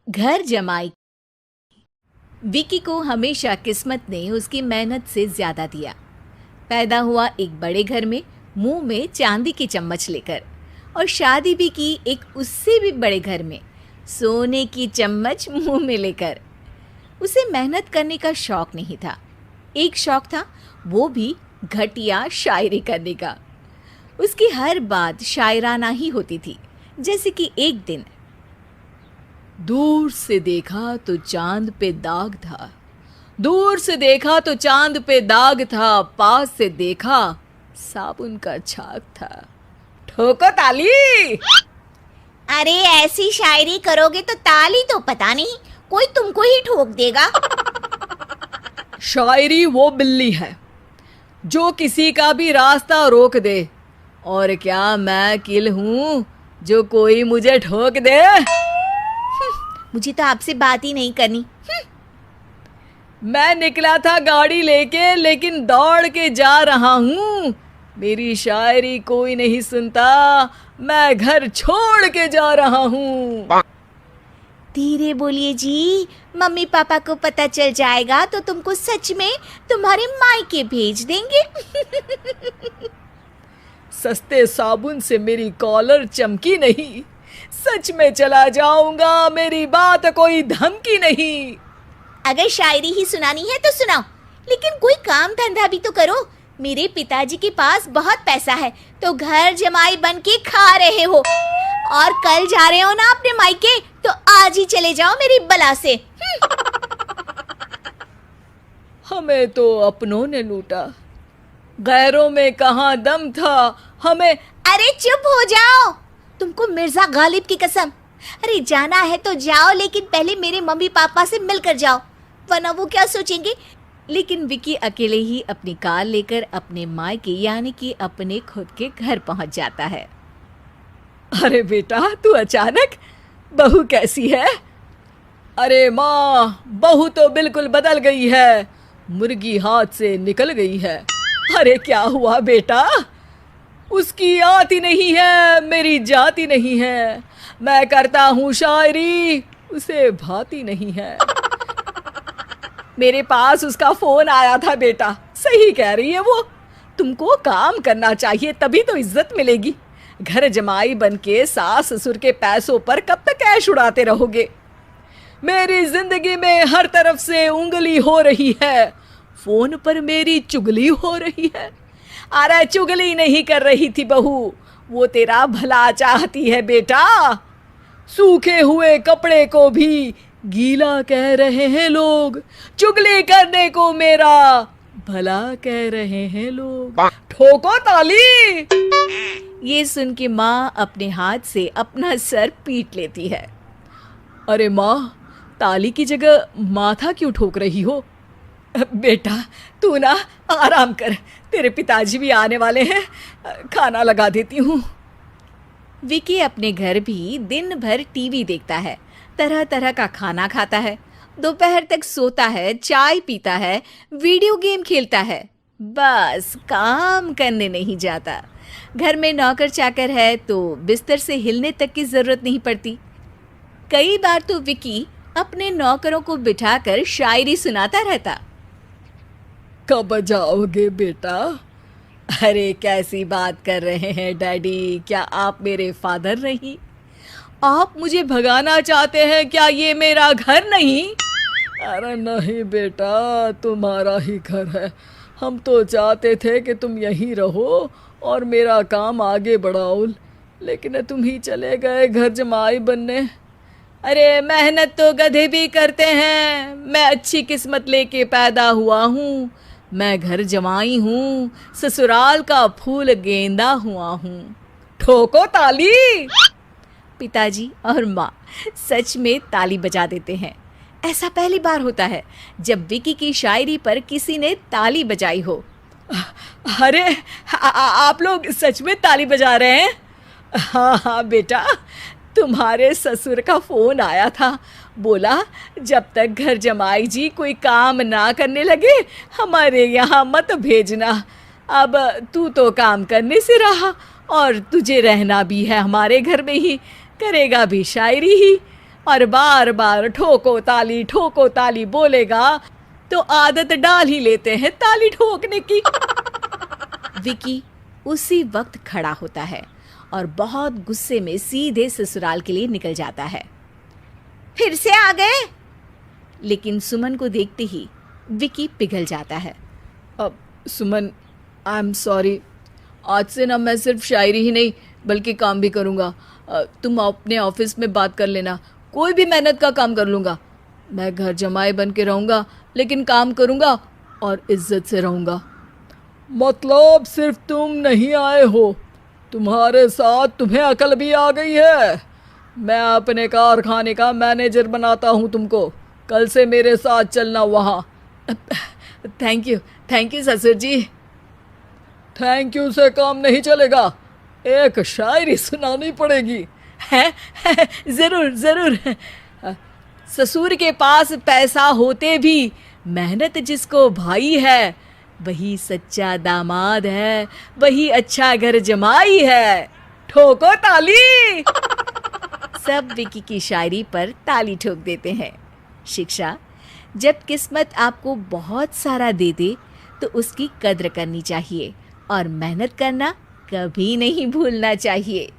घर जमाई। विकी को हमेशा किस्मत ने उसकी मेहनत से ज्यादा दिया। पैदा हुआ एक बड़े घर में, मुंह में चांदी की चम्मच लेकर, और शादी भी की एक उससे भी बड़े घर में, सोने की चम्मच मुंह में लेकर। उसे मेहनत करने का शौक नहीं था। एक शौक था, वो भी घटिया शायरी करने का। उसकी हर बात शायराना ही होती थी। जैसे कि एक दिन, दूर से देखा तो चांद पे दाग था, दूर से देखा तो चांद पे दाग था, पास से देखा साबुन का छाग था। ठोको ताली। अरे ऐसी शायरी करोगे तो ताली तो पता नहीं, कोई तुमको ही ठोक देगा। शायरी वो बिल्ली है जो किसी का भी रास्ता रोक दे, और क्या मैं किल हूं जो कोई मुझे ठोक दे। मुझे तो आपसे बात ही नहीं करनी। मैं निकला था गाड़ी लेके, लेकिन दौड़ के जा रहा हूँ। मेरी शायरी कोई नहीं सुनता, मैं घर छोड़ के जा रहा हूँ। धीरे बोलिए जी, मम्मी पापा को पता चल जाएगा तो तुमको सच में तुम्हारे मायके भेज देंगे। सस्ते साबुन से मेरी कॉलर चमकी नहीं, सच में चला जाऊंगा, मेरी बात कोई धमकी नहीं। अगर शायरी ही सुनानी है तो सुनाओ, लेकिन कोई काम धंधा भी तो करो। मेरे पिताजी के पास बहुत पैसा है, तो घर जमाई बन के खा रहे हो, और कल जा रहे हो ना अपने मायके, तो आज ही चले जाओ मेरी बला से। हमें तो अपनों ने लूटा, गैरों में कहाँ दम था हमें। अरे चुप हो जाओ, तुमको मिर्जा गालिब की कसम। अरे जाना है तो जाओ, लेकिन पहले मेरे मम्मी पापा से मिलकर जाओ, वरना वो क्या सोचेंगे। लेकिन विकी अकेले ही अपनी कार लेकर अपने मायके यानी कि अपने खुद के घर पहुंच जाता है। अरे बेटा, तू अचानक, बहू कैसी है? अरे माँ, बहू तो बिल्कुल बदल गई है, मुर्गी हाथ से निकल गई है। अरे क्या हुआ बेटा? उसकी आती नहीं है, मेरी जाती नहीं है। मैं करता हूँ शायरी, उसे भाती नहीं है। मेरे पास उसका फोन आया था बेटा, सही कह रही है वो। तुमको काम करना चाहिए, तभी तो इज्जत मिलेगी। घर जमाई बन के सास ससुर के पैसों पर कब तक ऐश उड़ाते रहोगे? मेरी जिंदगी में हर तरफ से उंगली हो रही है, फोन पर मेरी चुगली हो रही है। अरे चुगली नहीं कर रही थी बहू, वो तेरा भला चाहती है बेटा। सूखे हुए कपड़े को भी गीला कह रहे हैं लोग, चुगली करने को मेरा भला कह रहे हैं लोग। ठोको ताली। ये सुन के माँ अपने हाथ से अपना सर पीट लेती है। अरे माँ, ताली की जगह माथा क्यों ठोक रही हो? बेटा तू ना आराम कर, तेरे पिताजी भी आने वाले हैं, खाना लगा देती हूँ। विकी अपने घर भी दिन भर टीवी देखता है, तरह तरह का खाना खाता है, दोपहर तक सोता है, चाय पीता है, वीडियो गेम खेलता है, बस काम करने नहीं जाता। घर में नौकर चाकर है तो बिस्तर से हिलने तक की जरूरत नहीं पड़ती। कई बार तो विकी अपने नौकरों को बिठाकर शायरी सुनाता रहता। कब जाओगे बेटा? अरे कैसी बात कर रहे हैं डैडी, क्या आप मेरे फादर नहीं? आप मुझे भगाना चाहते हैं क्या? ये मेरा घर नहीं। अरे नहीं बेटा, तुम्हारा ही घर है। हम तो चाहते थे कि तुम यहीं रहो और मेरा काम आगे बढ़ाओ, लेकिन तुम ही चले गए घर जमाई बनने। अरे मेहनत तो गधे भी करते हैं, मैं अच्छी किस्मत लेके पैदा हुआ हूँ, मैं घर जमाई हूँ, ससुराल का फूल गेंदा हुआ हूँ। ठोको ताली। पिताजी और माँ सच में ताली बजा देते हैं। ऐसा पहली बार होता है जब विकी की शायरी पर किसी ने ताली बजाई हो। अरे आप लोग सच में ताली बजा रहे हैं? हाँ हाँ बेटा, तुम्हारे ससुर का फोन आया था, बोला जब तक घर जमाई जी कोई काम ना करने लगे हमारे यहाँ मत भेजना। अब तू तो काम करने से रहा और तुझे रहना भी है हमारे घर में ही, करेगा भी शायरी ही। और बार बार ठोको ताली बोलेगा तो आदत डाल ही लेते हैं ताली ठोकने की। विकी उसी वक्त खड़ा होता है और बहुत गुस्से में सीधे ससुराल के लिए निकल जाता है। फिर से आ गए? लेकिन सुमन को देखते ही विकी पिघल जाता है। अब सुमन, आई एम सॉरी, आज से ना मैं सिर्फ शायरी ही नहीं बल्कि काम भी करूँगा। तुम अपने ऑफिस में बात कर लेना, कोई भी मेहनत का काम कर लूँगा। मैं घर जमाई बन के रहूँगा लेकिन काम करूँगा और इज्जत से रहूँगा। मतलब सिर्फ तुम नहीं आए हो, तुम्हारे साथ तुम्हें अकल भी आ गई है। मैं अपने कारखाने का मैनेजर बनाता हूँ तुमको, कल से मेरे साथ चलना वहाँ। थैंक यू ससुर जी। थैंक यू से काम नहीं चलेगा, एक शायरी सुनानी पड़ेगी। है जरूर। ससुर के पास पैसा होते भी मेहनत जिसको भाई है, वही सच्चा दामाद है, वही अच्छा घर जमाई है। ठोको ताली। सब विकी की शायरी पर ताली ठोक देते हैं। शिक्षा: जब किस्मत आपको बहुत सारा दे दे तो उसकी कद्र करनी चाहिए और मेहनत करना कभी नहीं भूलना चाहिए।